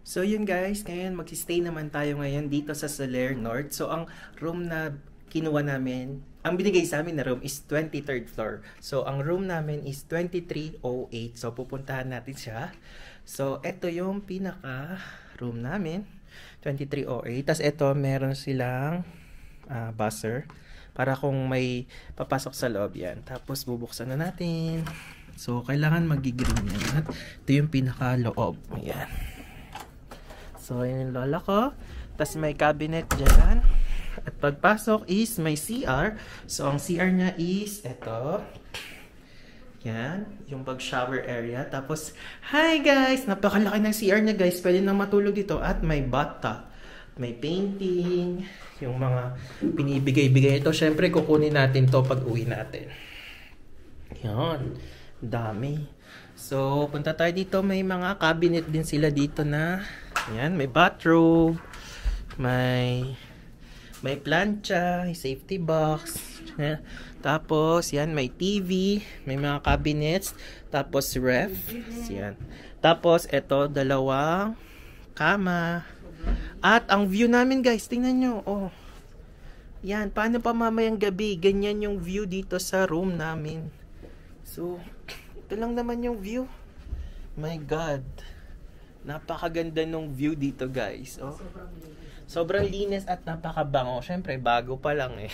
So yun guys, ngayon magsistay naman tayo ngayon dito sa Soler North. So ang room na kinuha namin, ang binigay sa amin na room is 23rd floor. So ang room namin is 2308. So pupuntahan natin siya. So ito yung pinaka room namin, 2308. Tapos ito meron silang buzzer para kung may papasok sa loob yan. Tapos bubuksan na natin. So kailangan mag-green yan. Ito yung pinaka loob. Ayan. So, yun yung lola ko. Tapos may cabinet dyan. At pagpasok is may CR. So, ang CR niya is ito. Yan. Yung pag-shower area. Tapos, hi guys! Napakalaki ng CR niya guys. Pwede nang matulog dito. At may bathtub. May painting. Yung mga pinibigay-bigay. Ito, syempre, kukunin natin to pag uwi natin. Yan. Dami. So, punta tayo dito. May mga cabinet din sila dito na yan, may bathrobe, may plancha, may safety box. Yan. Tapos, yan, may TV, may mga cabinets, tapos ref. Yan. Tapos, ito, dalawang kama. At ang view namin, guys, tingnan nyo. Oh. Yan, paano pa mamayang gabi? Ganyan yung view dito sa room namin. So, ito lang naman yung view. My God. Napakaganda nung view dito, guys. Oh. Sobrang linis at napakabango. Syempre, bago pa lang eh.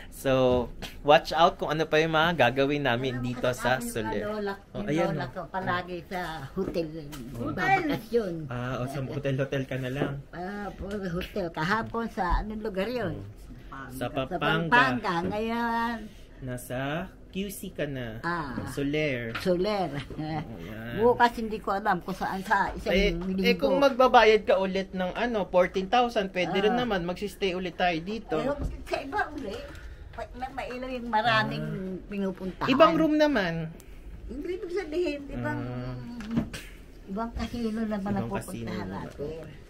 So, watch out kung ano pa yung mga gagawin namin dito sa Soler. Ayan ko palagi sa hotel. Babakasyon. Sa hotel-hotel ka na lang. Hotel. Kahapon sa anong lugar yun? Sa Sa Pampanga. Pampanga. Ngayon, Nasa QC ka na. Soler. Ayan. Bukas hindi ko alam kung saan sa isang linggo. Kung magbabayad ka ulit ng 14,000, pwede rin naman magsistay ulit tayo dito. Sa iba ulit. Mailaw yung maraming pinupuntahan. Ibang room naman. Hindi ibig sabihin, ibang kasino naman ang Ibang casino pupuntahan naman. natin.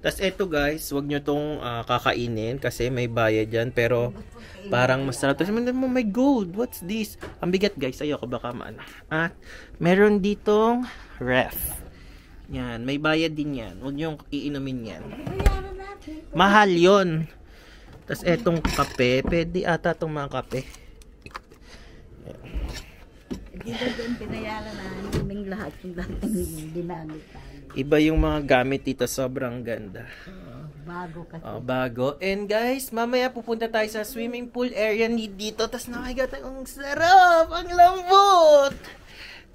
Tapos eto guys, wag nyo tong kakainin kasi may bayad yan. Pero parang masarap. Tapos mo, my gold, what's this? Ang bigat guys, ayoko baka maano. At meron ditong ref. Yan, may bayad din yan. Huwag nyo iinumin yan. Mahal yon. Tapos etong kape, pwede ata itong mga kape. Dito din pinayaran na naming lahat yung dinamit tayo. Iba yung mga gamit dito, sobrang ganda. Bago kasi. Bago. And guys, mamaya pupunta tayo sa swimming pool area dito. Tapos nakikita ang sarap! Ang lambot!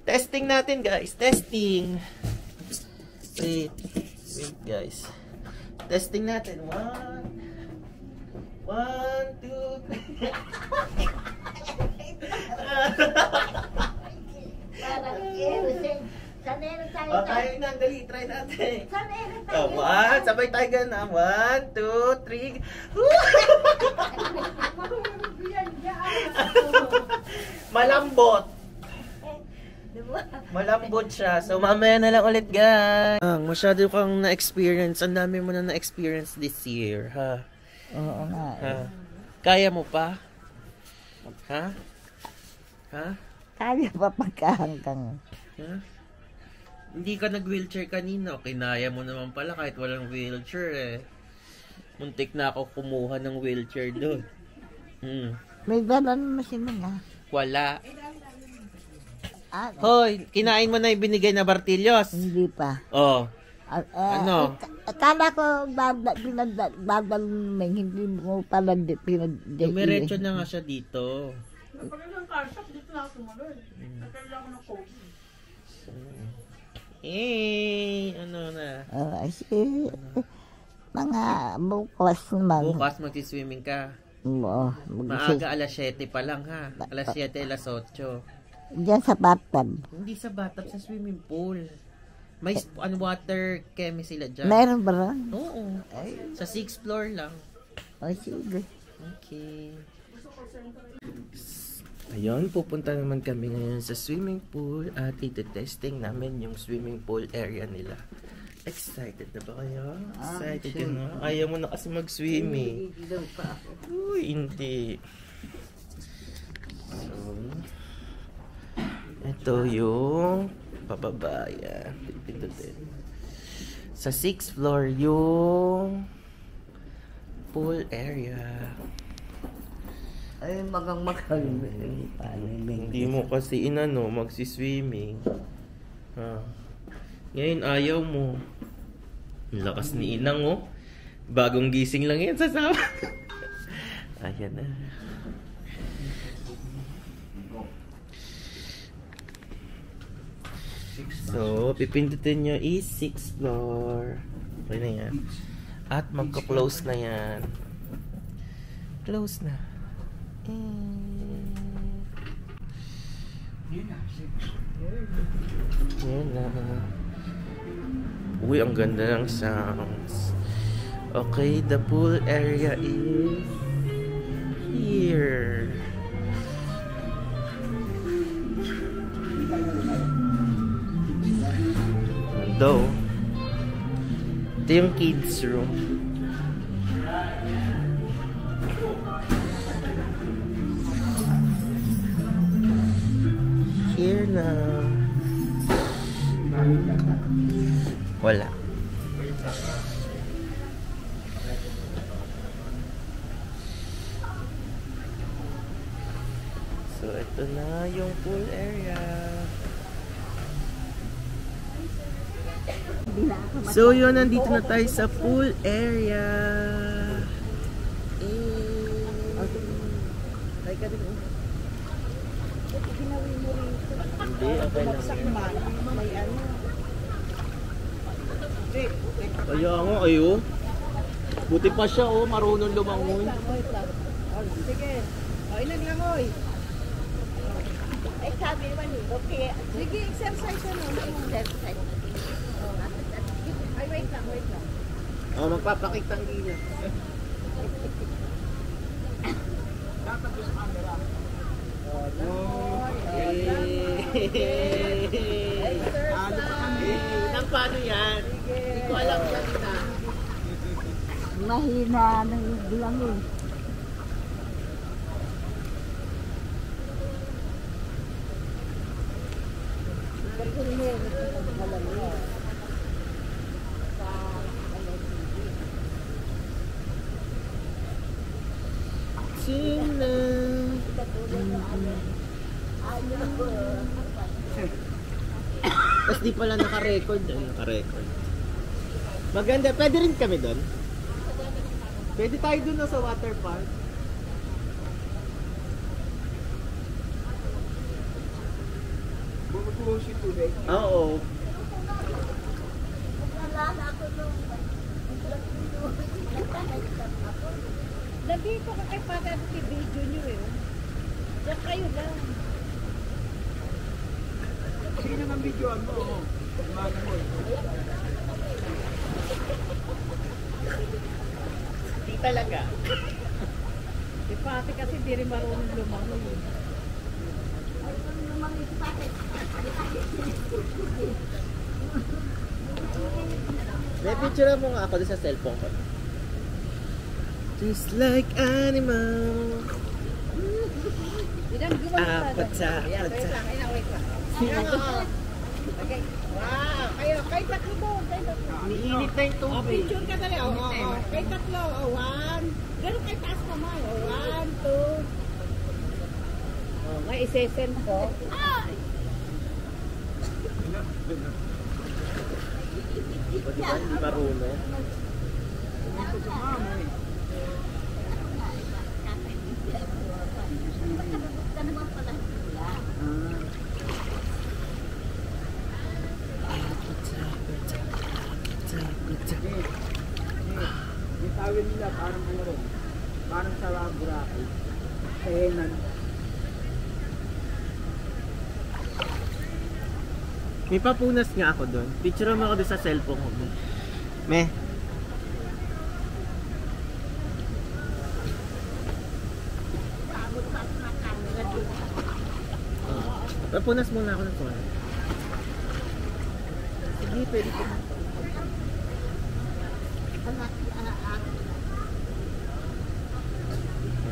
Testing natin guys. Testing. Wait guys. Testing natin. 1, 2, 3. Parang sanero tayo. Tayo na. Dali. Try natin. Sanero tayo. Sabay tayo ganun. 1, 2, 3. Malambot. Malambot siya. So, mamaya na lang ulit, guys. Masyado kang na-experience. Ang dami mo na na-experience this year, ha? Oo nga. Kaya mo pa? Ha? Kaya pa pagkahanggang. Ha? Hindi ka nag-wheelchair kanina. Kinaya mo naman pala kahit walang wheelchair, eh. Muntik na ako kumuha ng wheelchair doon. May dala naman si mga. Wala. Hoy, kinain mo na yung binigay na Bartilios. Hindi pa. Oh. Ano? Akala ko babal hindi mo pala Dumiretso na nga siya dito. Ano na? Mga bukas naman. Bukas magsiswimming ka. Maaga alas 7 pa lang ha. Alas 7, alas 8. Diyan sa bathtub. Hindi sa bathtub, sa swimming pool. May water chemist sila dyan. Meron ba rin? Oo. Sa 6th floor lang. Sige. Okay. Ayun, pupunta naman kami ngayon sa swimming pool at iti-testing namin yung swimming pool area nila. Excited na ba kayo? Excited ka na? Ayaw mo na kasi mag-swimming. Uy, hindi. So, ito yung pababa. Yan. Pindutin. Sa 6th floor, yung pool area. Ay, magang. Hindi mo kasi inano, magsiswimming. Ngayon, ayaw mo. Ang lakas ni Inang, oh. Bagong gising lang yan sa sama. Ayan na. So, pipindutin nyo is 6th floor. Okay na yan. At magka-close na yan. Close na. Yan na. Uy, ang ganda ng sounds. Okay, the pool area is here. Though, ito yung kids room. Here na. Wala. So, ito na yung pool area. So yun, nandito na tayo sa pool area. Hindi, okay lang. Kaya nga, ayo. Buti pa siya, oh, marunong lumangoy. Sige. Ay, naglangoy. Ay, sabi naman eh. Okay. Sige, exercise ano. Exercise. Ay, wait lang. Oh, magpapakitang gila. Tatapos sa camera. Ano pa kami? Nang paano yan? Hindi ko alam kanina. Mahina ng bulangoy. Sina. Tapos di pala naka-record. Naka-record. Maganda. Pwede rin kami doon. Pwede tayo doon sa water park. Bumubuhos yung tubig. Oo. Nandito ka kay Father si video nyo eh. Diyan kayo lang. Sino ng videoan mo? Umaga mo. Di talaga. Si Pati kasi di rin marunong lumangoy. May picture mo nga ako sa cellphone ko. Just like animal. Pata. Wait lang. Okay. Wow. Kayo tatlo doon. Niinit na yung tubig. Picture ka dali. Kayo tatlo. One. Ganun kayo taas naman. One, two. May isesend ko. O diba, hindi marunong. Yung tawid nila parang ano rin. Parang sa Boracay. Tehenan. May papunas nga ako doon. Picture mo ako doon sa cellphone ko. Me. Papunas muna ako ng tuwan. Sige, pwede ko.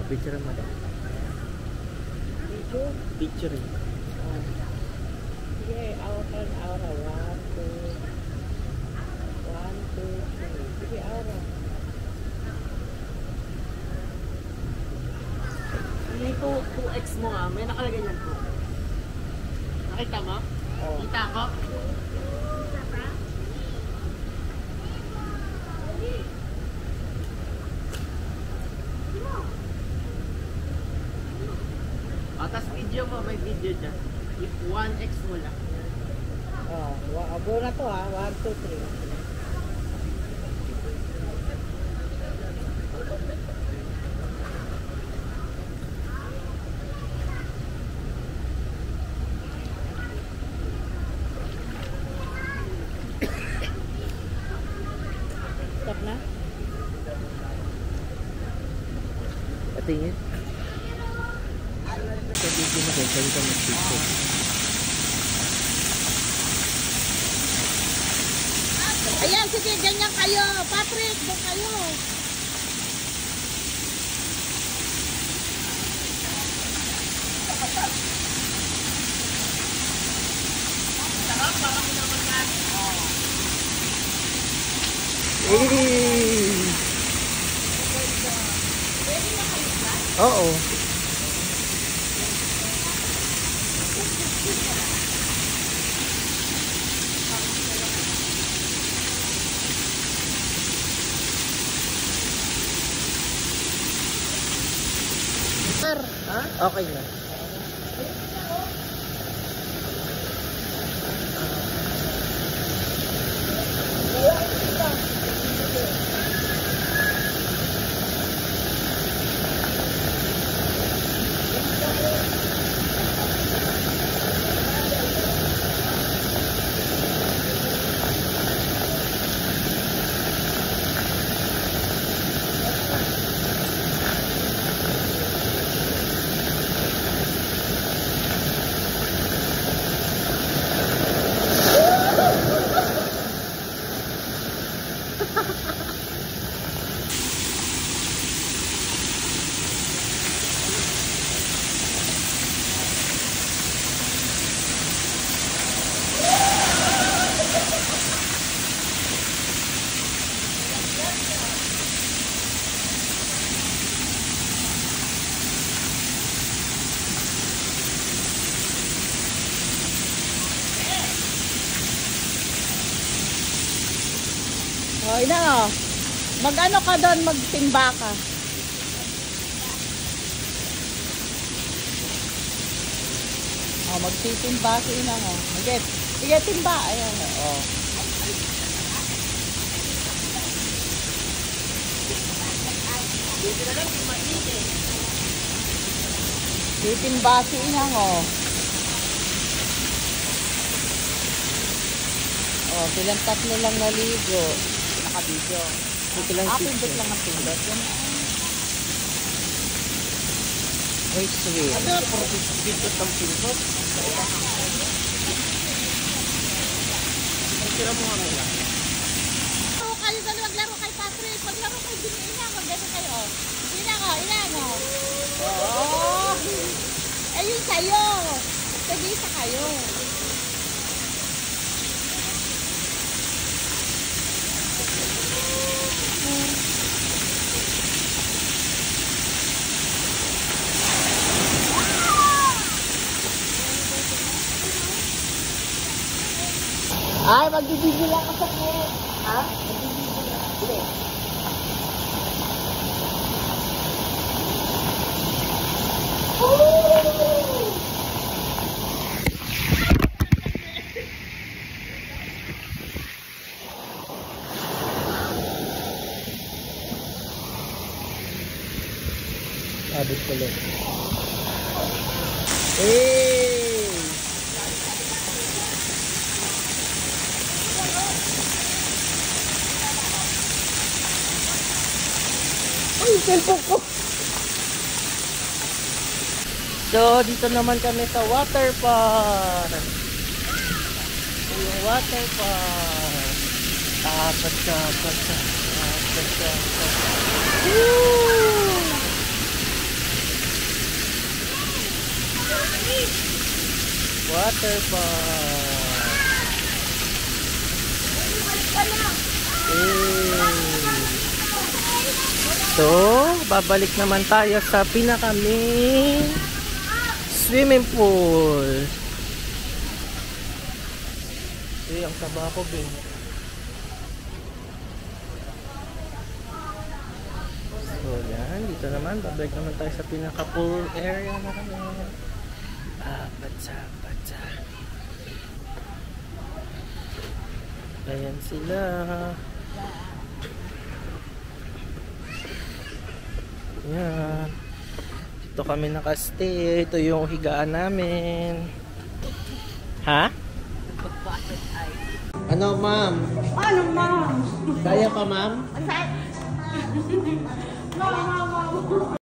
Picture mo daw. Picture. Sige, out and out. One, two. One, 2x mo nga, may nakalagay yan po. Nakita mo? Kita ko? Tapos video mo, may video dyan. 1x mo lang. Abo na to ha. 1, 2, 3. Stop na? Patingin. Sa video mo kayo, kayo ka mag-picture. Ayan, sige, ganyan kayo. Patrick, doon kayo. Oo. Ha? Okay na. O, ina o. Mag-ano ka doon, magtimba ka. O, magtitimba si ina o. Sige, timba. Ayan o. Titimba si ina o. O, silang tatlo lang naligo. Naka-video. Ito lang Pindot lang ang pindot. Yan. Ay, sweet. Ano? Pindot ng pindot. Tira mo nga muna. Laro kayo doon, maglaro kay Patrick. Maglaro kayo din ina. Maglaro kayo. Ina ko, ina ko. Oo. Ayun sa'yo. Tag-isa kayo. Ay, magbibigil lang ako sa kanya. Ha? Magbibigil lang. Hindi. Abot pala. Hey! Ay, cellphone ko. So, dito naman kami sa water park. Yung water park. Tapat. Woo! Water park. So, babalik naman tayo sa pinaka-main swimming pool. Ang taba ko, Ben. So, yan. Dito naman. Babalik naman tayo sa pinaka-pool area namin. Batsa. Ayan sila. Ayan. Dito kami nakastay. Ito yung higaan namin. Ha? Ano, ma'am? Ano, ma'am? Kaya pa, ma'am? Ma'am.